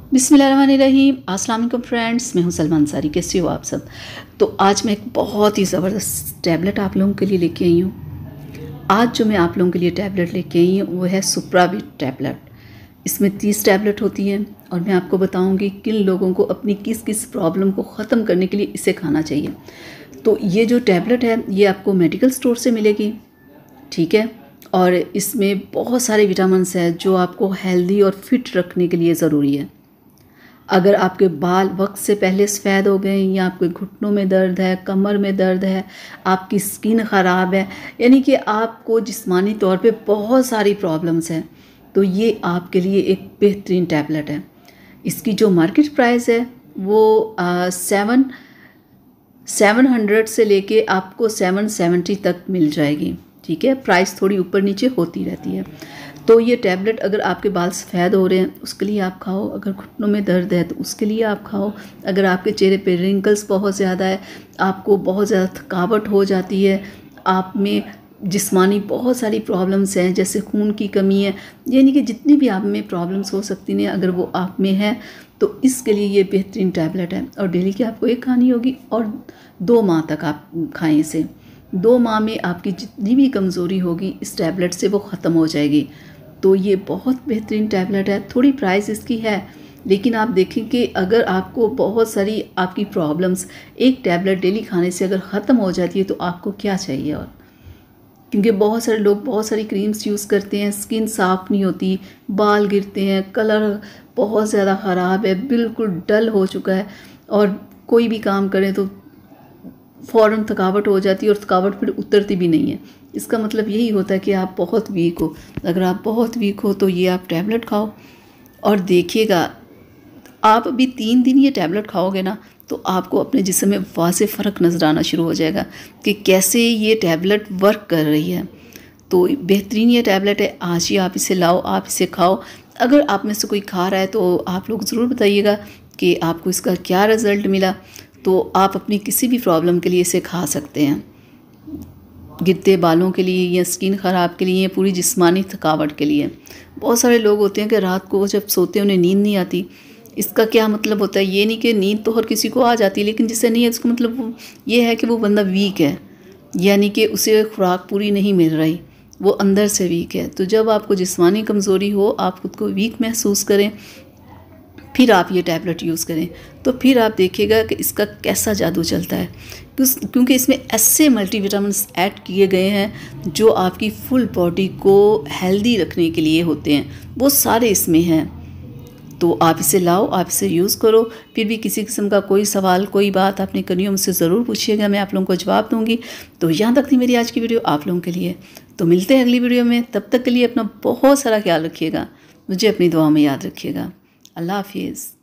बिस्मिल्लाहिर्रहमानिर्रहीम। अस्सलाम वालेकुम फ्रेंड्स, मैं हूं सलमान अंसारी। कैसे हो आप सब? तो आज मैं एक बहुत ही ज़बरदस्त टैबलेट आप लोगों के लिए लेके आई हूँ। आज जो मैं आप लोगों के लिए टैबलेट लेके आई हूँ वो है सुप्रावीट टैबलेट। इसमें 30 टैबलेट होती हैं और मैं आपको बताऊँगी किन लोगों को अपनी किस किस प्रॉब्लम को ख़त्म करने के लिए इसे खाना चाहिए। तो ये जो टैबलेट है ये आपको मेडिकल स्टोर से मिलेगी, ठीक है। और इसमें बहुत सारे विटामिन्स हैं जो आपको हेल्दी और फिट रखने के लिए ज़रूरी है। अगर आपके बाल वक्त से पहले सफ़ेद हो गए या आपके घुटनों में दर्द है, कमर में दर्द है, आपकी स्किन ख़राब है, यानी कि आपको जिस्मानी तौर पे बहुत सारी प्रॉब्लम्स हैं, तो ये आपके लिए एक बेहतरीन टैबलेट है। इसकी जो मार्केट प्राइस है वो 700 से लेके आपको 770 तक मिल जाएगी, ठीक है। प्राइस थोड़ी ऊपर नीचे होती रहती है। तो ये टैबलेट अगर आपके बाल सफ़ेद हो रहे हैं उसके लिए आप खाओ, अगर घुटनों में दर्द है तो उसके लिए आप खाओ, अगर आपके चेहरे पे रिंकल्स बहुत ज़्यादा है, आपको बहुत ज़्यादा थकावट हो जाती है, आप में जिस्मानी बहुत सारी प्रॉब्लम्स हैं जैसे खून की कमी है, यानी कि जितनी भी आप में प्रॉब्लम्स हो सकती हैं अगर वो आप में है तो इसके लिए ये बेहतरीन टैबलेट है। और डेली की आपको एक खानी होगी और 2 माह तक आप खाएँ इसे। 2 माह में आपकी जितनी भी कमज़ोरी होगी इस टैबलेट से वो ख़त्म हो जाएगी। तो ये बहुत बेहतरीन टैबलेट है। थोड़ी प्राइस इसकी है, लेकिन आप देखें कि अगर आपको बहुत सारी आपकी प्रॉब्लम्स एक टैबलेट डेली खाने से अगर ख़त्म हो जाती है तो आपको क्या चाहिए और। क्योंकि बहुत सारे लोग बहुत सारी क्रीम्स यूज़ करते हैं, स्किन साफ़ नहीं होती, बाल गिरते हैं, कलर बहुत ज़्यादा ख़राब है, बिल्कुल डल हो चुका है और कोई भी काम करें तो फ़ौरन थकावट हो जाती है और थकावट फिर उतरती भी नहीं है। इसका मतलब यही होता है कि आप बहुत वीक हो। अगर आप बहुत वीक हो तो ये आप टैबलेट खाओ और देखिएगा आप अभी 3 दिन ये टैबलेट खाओगे ना तो आपको अपने जिस्म में वाज़े फ़र्क नज़र आना शुरू हो जाएगा कि कैसे ये टैबलेट वर्क कर रही है। तो बेहतरीन ये टैबलेट है। आज ही आप इसे लाओ, आप इसे खाओ। अगर आप में से कोई खा रहा है तो आप लोग ज़रूर बताइएगा कि आपको इसका क्या रिज़ल्ट मिला। तो आप अपनी किसी भी प्रॉब्लम के लिए इसे खा सकते हैं, गिरते बालों के लिए या स्किन ख़राब के लिए या पूरी जिस्मानी थकावट के लिए। बहुत सारे लोग होते हैं कि रात को जब सोते हैं उन्हें नींद नहीं आती। इसका क्या मतलब होता है? ये नहीं कि नींद तो हर किसी को आ जाती है, लेकिन जिससे नहीं है उसका मतलब ये है कि वो बंदा वीक है, यानी कि उसे खुराक पूरी नहीं मिल रही, वो अंदर से वीक है। तो जब आपको जिस्मानी कमज़ोरी हो, आप खुद को वीक महसूस करें, फिर आप ये टैबलेट यूज़ करें तो फिर आप देखिएगा कि इसका कैसा जादू चलता है। क्योंकि इसमें ऐसे मल्टीविटामिन्स ऐड किए गए हैं जो आपकी फुल बॉडी को हेल्दी रखने के लिए होते हैं, वो सारे इसमें हैं। तो आप इसे लाओ, आप इसे यूज़ करो। फिर भी किसी किस्म का कोई सवाल, कोई बात आपने करनी हो मुझसे ज़रूर पूछिएगा, मैं आप लोगों को जवाब दूँगी। तो यहाँ तक थी मेरी आज की वीडियो आप लोगों के लिए। तो मिलते हैं अगली वीडियो में, तब तक के लिए अपना बहुत सारा ख्याल रखिएगा, मुझे अपनी दुआ में याद रखिएगा। अल्लाह हाफिज़।